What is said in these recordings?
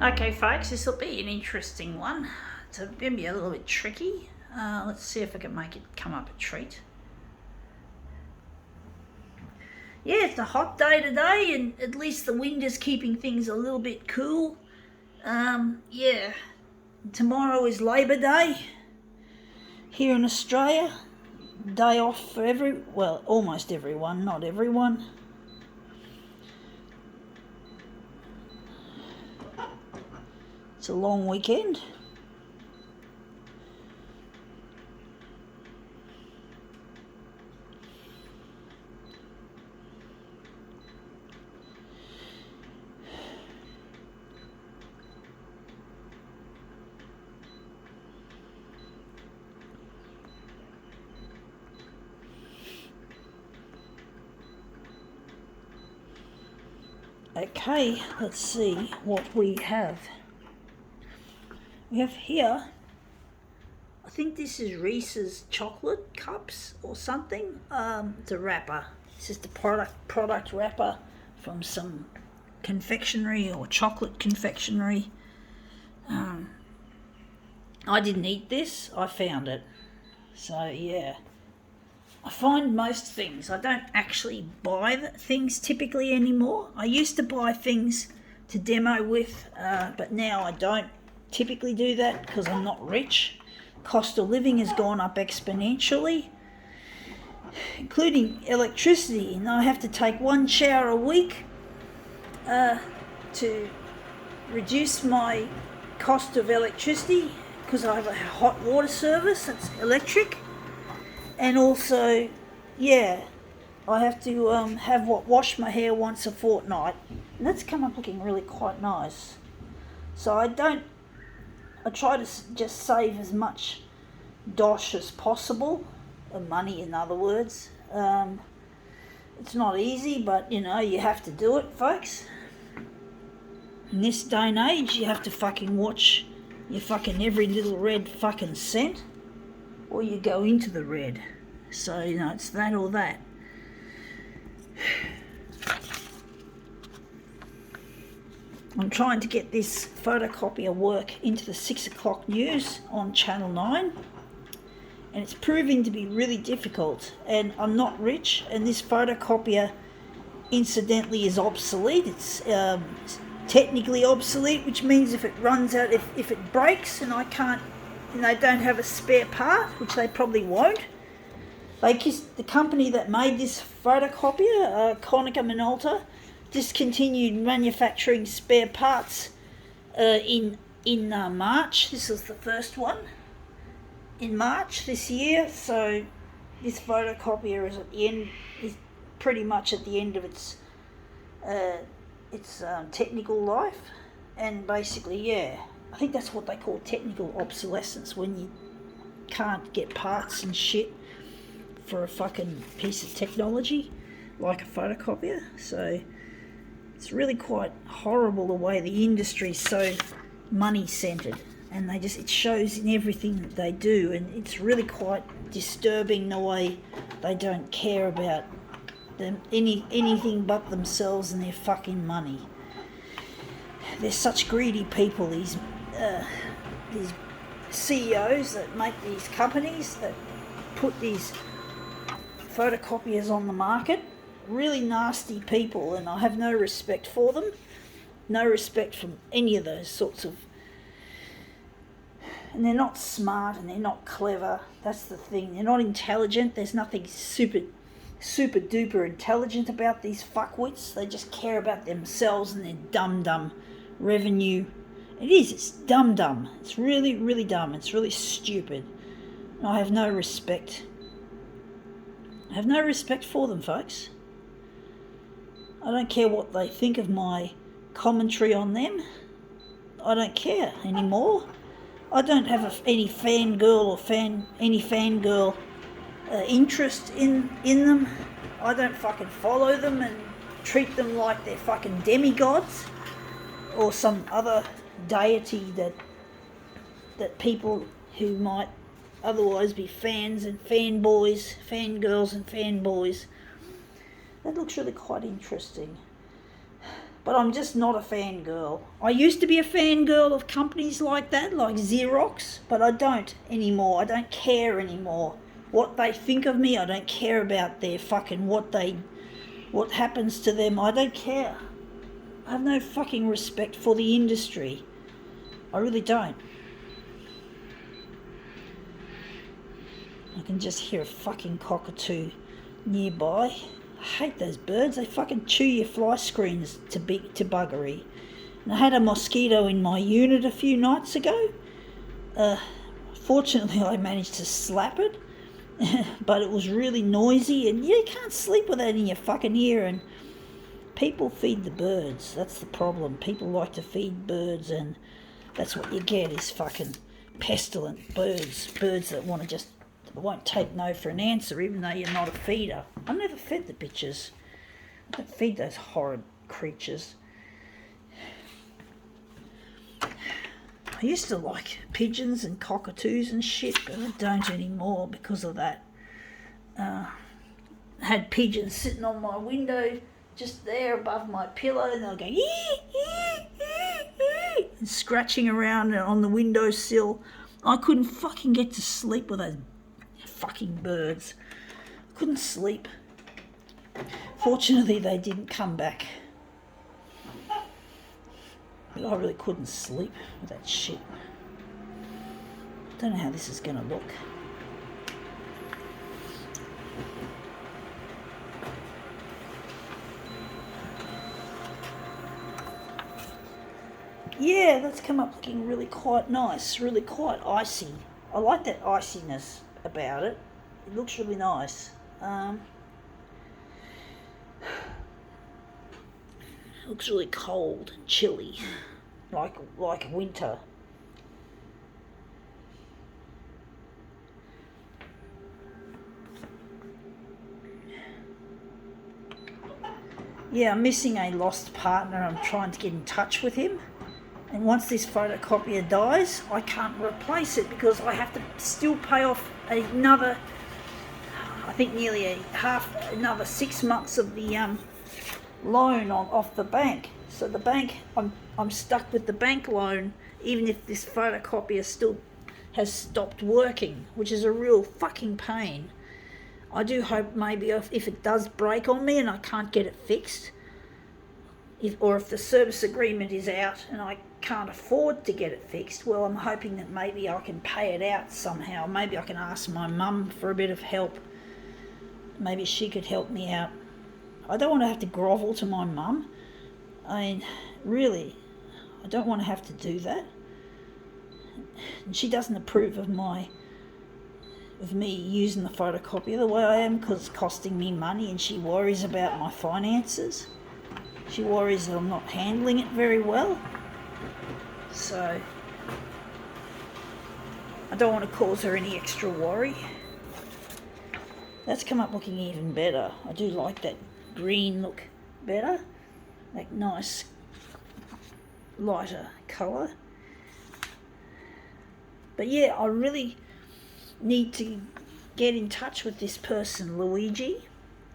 Okay, folks, this will be an interesting one. It's going to be a little bit tricky. Let's see if I can make it come up a treat. Yeah, it's a hot day today, and at least the wind is keeping things a little bit cool. Yeah, tomorrow is Labor Day here in Australia. Day off for almost everyone, not everyone. It's a long weekend. Okay, let's see what we have. We have here, I think this is Reese's chocolate cups or something. It's a wrapper. It's just a product wrapper from some confectionery or chocolate confectionery. I didn't eat this, I found it. So yeah. I find most things, I don't actually buy things typically anymore. I used to buy things to demo with, but now I don't typically do that because I'm not rich. Cost of living has gone up exponentially, including electricity, and I have to take one shower a week to reduce my cost of electricity because I have a hot water service that's electric. And also, yeah, I have to wash my hair once a fortnight. And that's come up looking really quite nice. So I try to just save as much dosh as possible, money in other words. It's not easy, but you have to do it, folks. In this day and age, you have to fucking watch your fucking every little red fucking cent, or you go into the red. So, it's that or that. I'm trying to get this photocopier work into the 6 o'clock news on Channel 9. And it's proving to be really difficult. And I'm not rich, and this photocopier, incidentally, is obsolete. It's technically obsolete, which means if it runs out, if it breaks and I can't, and they don't have a spare part, which they probably won't. The company that made this photocopier, Konica Minolta, discontinued manufacturing spare parts in March. This was the first one in March this year. So this photocopier is pretty much at the end of its technical life, and basically, yeah, I think that's what they call technical obsolescence, when you can't get parts and shit for a fucking piece of technology like a photocopier. So it's really quite horrible the way the industry's so money centered, and it shows in everything that they do, and it's really quite disturbing the way they don't care about anything but themselves and their fucking money. They're such greedy people, these CEOs that make these companies, that put these photocopiers on the market. Really nasty people, and I have no respect for them. No respect from any of those sorts of... And they're not smart, and they're not clever. That's the thing. They're not intelligent. There's nothing super duper intelligent about these fuckwits. They just care about themselves and their dumb revenue. It's dumb. It's really, really dumb. It's really stupid. And I have no respect. I have no respect for them, folks. I don't care what they think of my commentary on them. I don't care anymore. I don't have any fangirl or fangirl interest in them. I don't fucking follow them and treat them like they're fucking demigods or some other deity that people who might otherwise be fans and fanboys, fangirls and fanboys. That looks really quite interesting. But I'm just not a fangirl. I used to be a fangirl of companies like that, like Xerox, but I don't anymore. I don't care anymore. What they think of me, I don't care about their fucking what happens to them. I don't care. I have no fucking respect for the industry. I really don't. I can just hear a fucking cockatoo nearby. I hate those birds. They fucking chew your fly screens to buggery. And I had a mosquito in my unit a few nights ago. Fortunately, I managed to slap it, but it was really noisy, and you can't sleep with that in your fucking ear. And people feed the birds. That's the problem. People like to feed birds, and that's what you get is fucking pestilent birds. Birds that want to just won't take no for an answer, even though you're not a feeder. I've never fed the bitches. I don't feed those horrid creatures. I used to like pigeons and cockatoos and shit, but I don't anymore because of that. I had pigeons sitting on my window just there above my pillow, and they'll go and scratching around on the windowsill. I couldn't fucking get to sleep with those fucking birds. I couldn't sleep. Fortunately, they didn't come back. But I really couldn't sleep with that shit. Don't know how this is going to look. Yeah, that's come up looking really quite nice, really quite icy. I like that iciness about it. It looks really nice. It looks really cold and chilly, like winter. Yeah, I'm missing a lost partner. I'm trying to get in touch with him. And once this photocopier dies, I can't replace it because I have to still pay off another, I think nearly another 6 months of the loan off the bank. So the bank, I'm stuck with the bank loan even if this photocopier still has stopped working, which is a real fucking pain. I do hope maybe if it does break on me and I can't get it fixed, or if the service agreement is out and I can't afford to get it fixed, well, I'm hoping that maybe I can pay it out somehow. Maybe I can ask my mum for a bit of help. Maybe she could help me out. I don't want to have to grovel to my mum. I mean, really, I don't want to have to do that. And she doesn't approve of me using the photocopier the way I am because it's costing me money, and she worries about my finances. She worries that I'm not handling it very well. So I don't want to cause her any extra worry. That's come up looking even better. I do like that green look better. That nice lighter colour. But yeah, I really need to get in touch with this person, Luigi,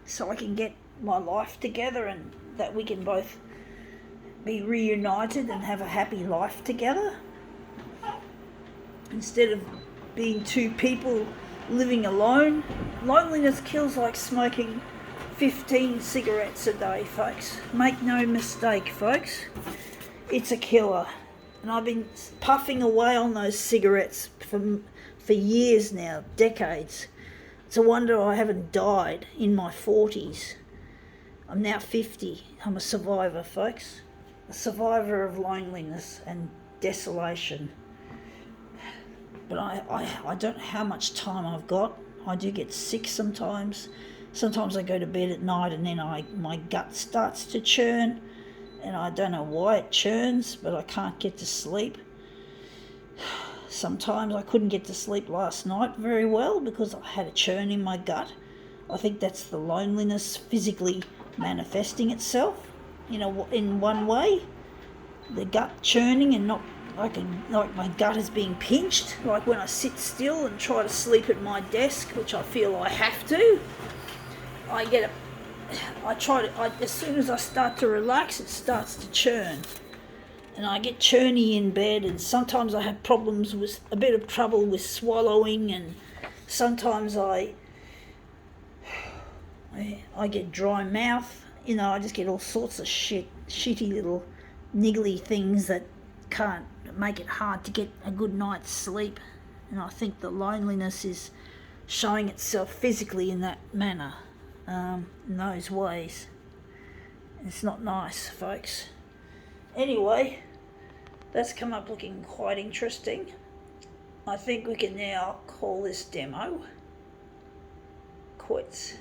so I can get my life together and that we can both be reunited and have a happy life together, instead of being two people living alone. Loneliness kills like smoking 15 cigarettes a day, folks. Make no mistake, folks. It's a killer. And I've been puffing away on those cigarettes for years now, decades. It's a wonder I haven't died in my 40s. I'm now 50. I'm a survivor, folks. A survivor of loneliness and desolation. But I don't know how much time I've got. I do get sick sometimes. Sometimes I go to bed at night and then my gut starts to churn. And I don't know why it churns, but I can't get to sleep. Sometimes I couldn't get to sleep last night very well because I had a churn in my gut. I think that's the loneliness physically manifesting itself, in one way. The gut churning and not like my gut is being pinched, like when I sit still and try to sleep at my desk, which I feel I have to. I get as soon as I start to relax, it starts to churn. And I get churny in bed, and sometimes I have a bit of trouble with swallowing, and sometimes I get dry mouth. I just get all sorts of shitty little niggly things that can't make it hard to get a good night's sleep. And I think the loneliness is showing itself physically in that manner, in those ways. It's not nice, folks. Anyway, that's come up looking quite interesting. I think we can now call this demo quits.